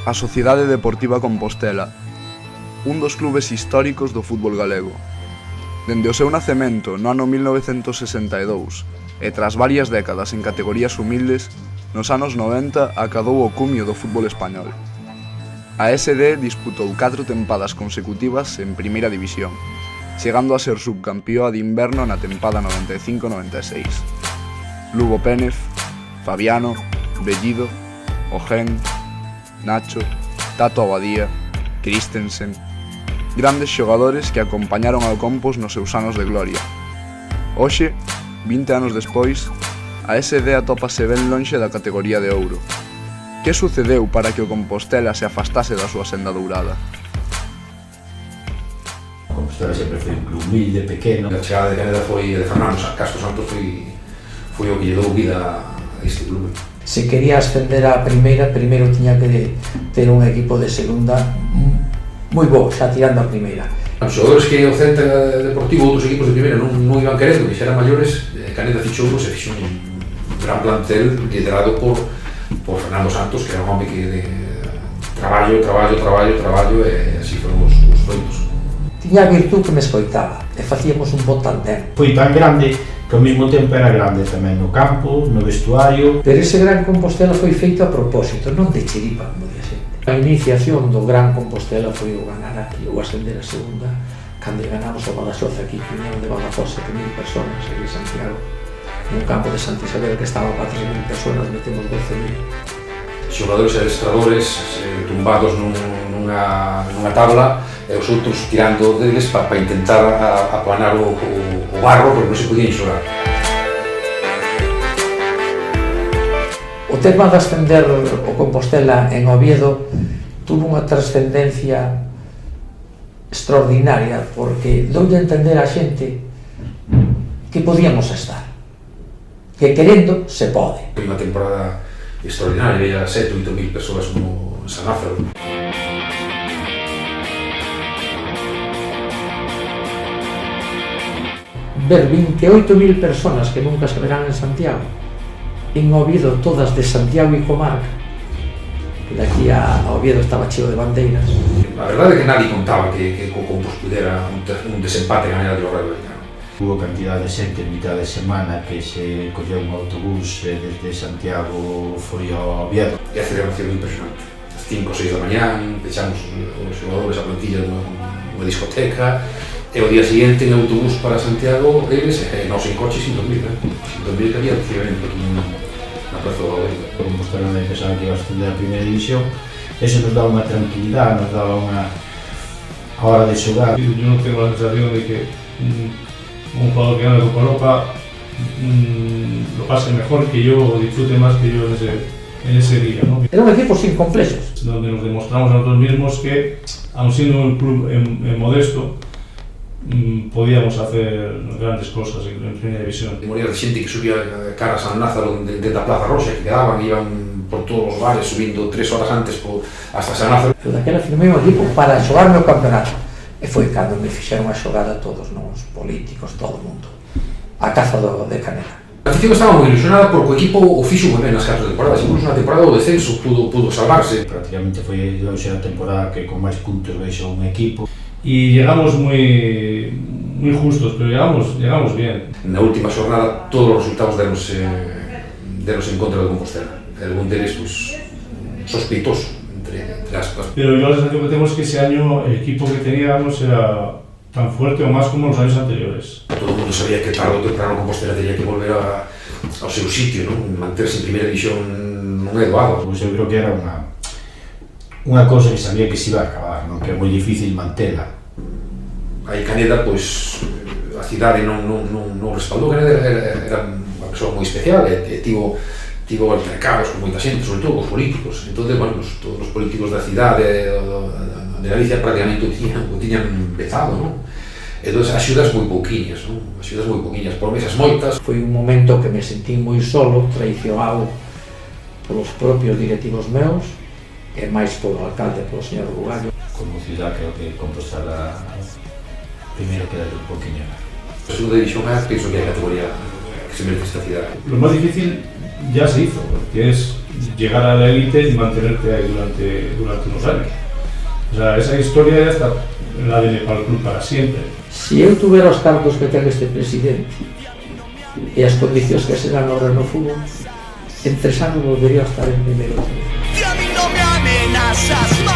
a Sociedade Deportiva Compostela, un dos clubes históricos do fútbol galego. Dende o seu nacemento no ano 1962 e tras varias décadas en categorías humildes, nos anos 90 acadou o cumio do fútbol español. A SD disputou 4 tempadas consecutivas en Primeira División, chegando a ser subcampeoa de inverno na tempada 95-96. Lugo Pénez, Fabiano, Bellido, Ojén, Nacho, Tato Abadía, Christensen, grandes xogadores que acompañaron ao Compos nos seus anos de gloria. Hoxe, 20 anos despois, a SD atópase ben lonxe da categoría de ouro. Que sucedeu para que o Compostela se afastase da súa senda dourada? O Compostela sempre foi un club humilde, pequeno. A chegada de Caneda foi de Fernando Castro Santos, foi o que lle dou vida a este club. Se quería ascender á primeira, primeiro tiña que ter un equipo de segunda moi bo, xa tirando a primeira. Os xogadores que o Celta Deportivo ou outros equipos de primeira non iban querendo, que xa eran maiores, Caneda fichou e fixou un gran plantel liderado por Fernando Santos, que era un home que de traballo e así foron os feitos. Tiña a virtud que me escoitaba e facíamos un bo tandem. Foi tan grande que ao mesmo tempo era grande tamén no campo, no vestuario. Pero ese Gran Compostela foi feito a propósito, non de chiripa, como di a xente. A iniciación do Gran Compostela foi o ganar aquí, ou ascender a segunda, cando ganamos o Badaxoz aquí, que viñeron de Badajoz 7.000 personas, e de Santiago, nun campo de Santa Isabel que estaba para 3.000 personas, metemos 12.000. Xogadores e adestradores tumbados nunha tabla e os outros tirando deles para intentar aplanar o barro, porque non se podían xogar. O tema de ascender o Compostela en Oviedo tuvo unha trascendencia extraordinaria, porque doulle a entender a xente que podíamos estar, que querendo se pode. Foi unha temporada extraordinaria, 7 ou 8.000 persoas como en San Lázaro. Ver 28.000 personas que nunca se verán en Santiago, en Oviedo todas de Santiago e comarca, que daqui a Oviedo estaba cheo de bandeiras. A verdade é que nadie contaba que o Compos pudera un desempate en a Añada de Lorrego. Hubo cantidad de xente en mitad de semana que se colleu un autobús desde Santiago foi ao Oviedo. E a celebración impresionante. As 5 ou 6 da mañán, pechamos os xogadores a plantilla nunha discoteca, e o día seguinte en autobús para Santiago, eles, nós en coche sin dormir, sin dormir que había recibimento aquí na Praza do Oviedo. O Compostela non pensaba que iba a ascender a primeira división, eso nos daba unha tranquilidade, nos daba unha hora de xogar. Yo non tengo a sensación de que un jugador que gana la Copa Europa lo pase mejor que yo o disfrute más que yo en ese día, ¿no? Era un equipo sin complejos. Donde nos demostramos a nosotros mismos que, aun siendo un club modesto, podíamos hacer grandes cosas en Primera División. Moría de xente que subía cara a San Lázaro dentro da Plaza Roxa, que quedaban, iban por todos os bares subindo 3 horas antes hasta San Lázaro. Pero daquela firmei un equipo para xogarme o campeonato. E foi cando me fixeron a xogada todos, os políticos, todo o mundo, a caza de Canela. A afición estaba moi ilusionada porque o equipo o fixo moi ben nas 4 temporadas, incluso na temporada do descenso pudo salvarse. Prácticamente foi a temporada que con máis puntos baixou un equipo. Y llegamos muy justos, pero llegamos bien. Na última xornada todos os resultados deros en contra do Compostela. Algún deles, sospeitoso, entre aspas. Pero yo la sensación que tengo es que ese año el equipo que teníamos era tan fuerte o más como los años anteriores. Todo o mundo sabía que tarde ou temprano Compostela tenía que volver ao seu sitio, non? Manterse en primeira división non é doado. Pois eu creo que era unha cosa que sabía que se iba a acabar, non? Que é moi difícil mantela. Aí Caneda, pois, a cidade non respaldou. Caneda era unha persoa moi especial e tivo altercados con moita xente, sobre todo os políticos. Entón, bueno, todos os políticos da cidade de Galicia prácticamente o tiñan empezado, non? Entón, axudas moi pouquiñas, promesas moitas. Foi un momento que me sentí moi solo, traicionado polos propios directivos meus, e máis polo alcalde, polo señor Bugallo. Como ciudad creo que Compostela primeiro queda un poquinho. A segunda división penso que é a categoría que se merece esta ciudad. Lo más difícil ya se hizo, que es llegar a la élite y mantenerte ahí durante unos años. O sea, esa historia ya está en la ADN para el club para siempre. Si eu tuvera os cargos que ten este presidente e as condicións que se dan ahora no fútbol, en 3 anos volvería a estar en primeiro. Y a mí no me amenazas más.